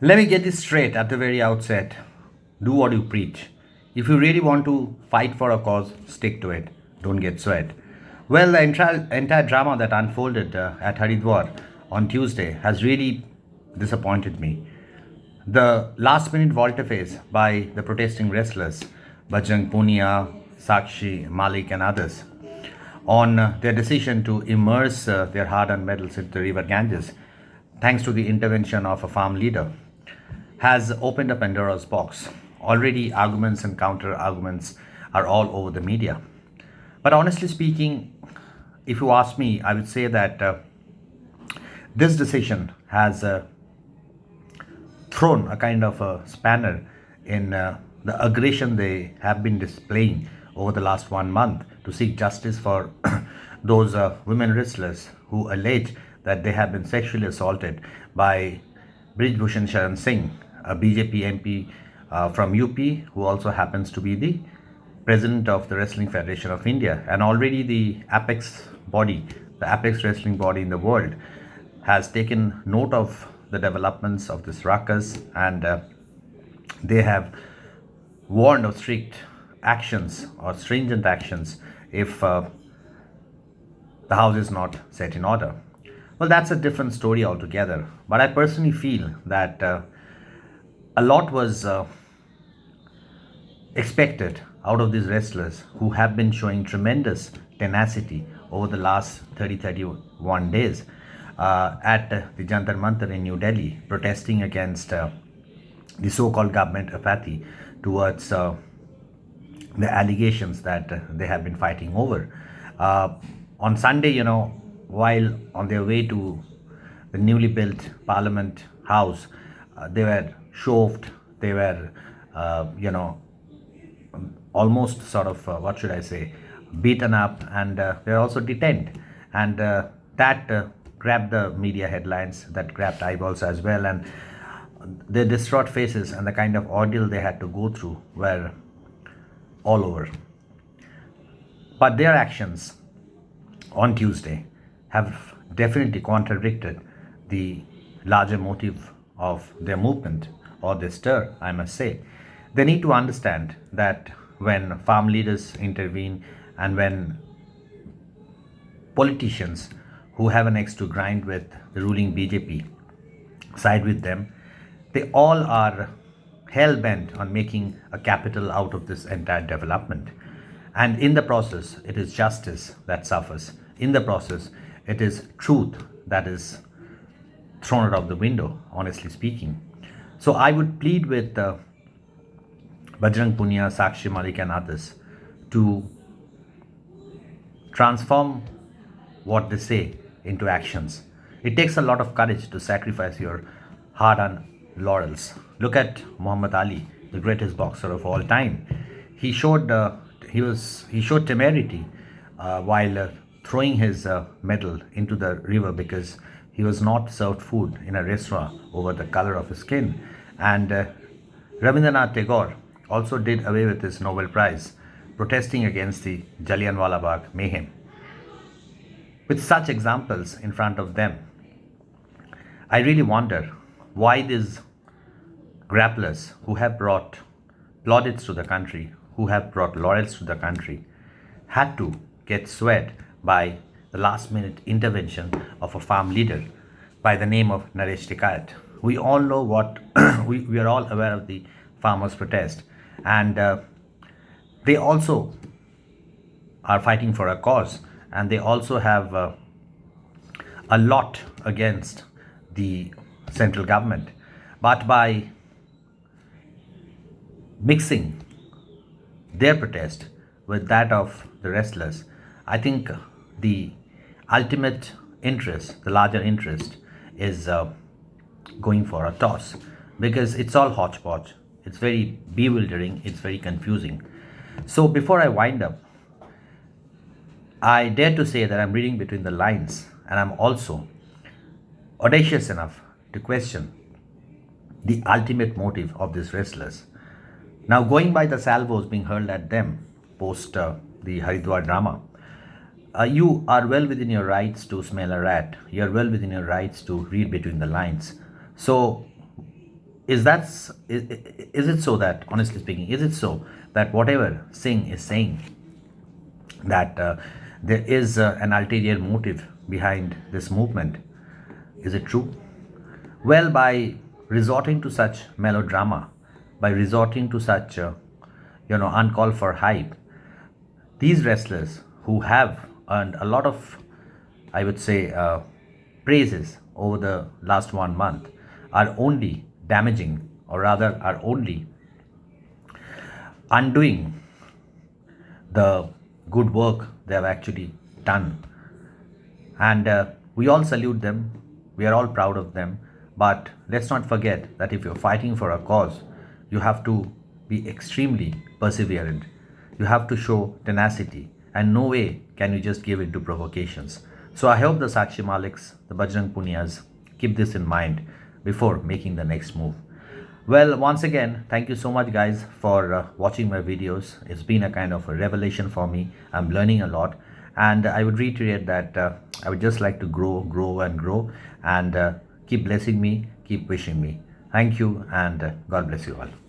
Let me get this straight at the very outset. Do what you preach. If you really want to fight for a cause, stick to it. Don't get sweat. Well, the entire drama that unfolded at Haridwar on Tuesday has really disappointed me. The last minute volte-face by the protesting wrestlers, Bajrang Punia, Sakshi, Malik, and others, on their decision to immerse their hard earned medals into the river Ganges, thanks to the intervention of a farm leader, has opened up Pandora's box. Already, arguments and counter arguments are all over the media. But honestly speaking, if you ask me, I would say that this decision has thrown a kind of a spanner in the aggression they have been displaying over the last 1 month to seek justice for those women wrestlers who allege that they have been sexually assaulted by Brij Bhushan Sharan Singh, a BJP MP from UP, who also happens to be the president of the Wrestling Federation of India, and already the apex wrestling body in the world, has taken note of the developments of this ruckus, and they have warned of strict actions or stringent actions if the house is not set in order. Well, that's a different story altogether. But I personally feel that a lot was expected out of these wrestlers who have been showing tremendous tenacity over the last 31 days at the Jantar Mantar in New Delhi, protesting against the so-called government apathy towards the allegations that they have been fighting over. On Sunday, while on their way to the newly built Parliament House, they were shoved, they were, almost sort of, what should I say, beaten up, and they were also detained. And that grabbed the media headlines, that grabbed eyeballs as well. And their distraught faces and the kind of ordeal they had to go through were all over. But their actions on Tuesday have definitely contradicted the larger motive of their movement or their stir, I must say. They need to understand that when farm leaders intervene and when politicians who have an axe to grind with the ruling BJP side with them, they all are hell bent on making a capital out of this entire development. And in the process, it is justice that suffers. In the process, it is truth that is thrown out of the window, honestly speaking. So I would plead with Bajrang Punia, Sakshi Malik, and others to transform what they say into actions. It takes a lot of courage to sacrifice your hard earned laurels. Look at Muhammad Ali, the greatest boxer of all time. He showed he showed temerity while throwing his medal into the river because he was not served food in a restaurant over the color of his skin. And Rabindranath Tagore also did away with his Nobel Prize, protesting against the Jallianwala Bagh mayhem. With such examples in front of them, I really wonder why these grapplers who have brought plaudits to the country, who have brought laurels to the country, had to get swayed by the last minute intervention of a farm leader by the name of Naresh Tikayat. We all know what, we are all aware of the farmers' protest, and they also are fighting for a cause, and they also have a lot against the central government. But by mixing their protest with that of the wrestlers, I think the ultimate interest, the larger interest, is going for a toss, because it's all hodgepodge. It's very bewildering, it's very confusing. So before I wind up, I dare to say that I'm reading between the lines, and I'm also audacious enough to question the ultimate motive of these wrestlers. Now, going by the salvos being hurled at them post the Haridwar drama, you are well within your rights to smell a rat. You are well within your rights to read between the lines. So, Is it so that, honestly speaking, is it so that whatever Singh is saying, that there is an ulterior motive behind this movement? Is it true? Well, by resorting to such melodrama, by resorting to such uncalled for hype, these wrestlers who have earned a lot of, I would say, praises over the last 1 month are only damaging, or rather, are only undoing the good work they have actually done. And we all salute them, we are all proud of them. But let's not forget that if you're fighting for a cause, you have to be extremely perseverant. You have to show tenacity, and no way can you just give in to provocations. So I hope the Sakshi Maliks, the Bajrang Punias, keep this in mind before making the next move. Well, once again, thank you so much, guys, for watching my videos. It's been a kind of a revelation for me. I'm learning a lot, and I would reiterate that I would just like to grow, and grow, and keep blessing me, keep wishing me. Thank you, and God bless you all.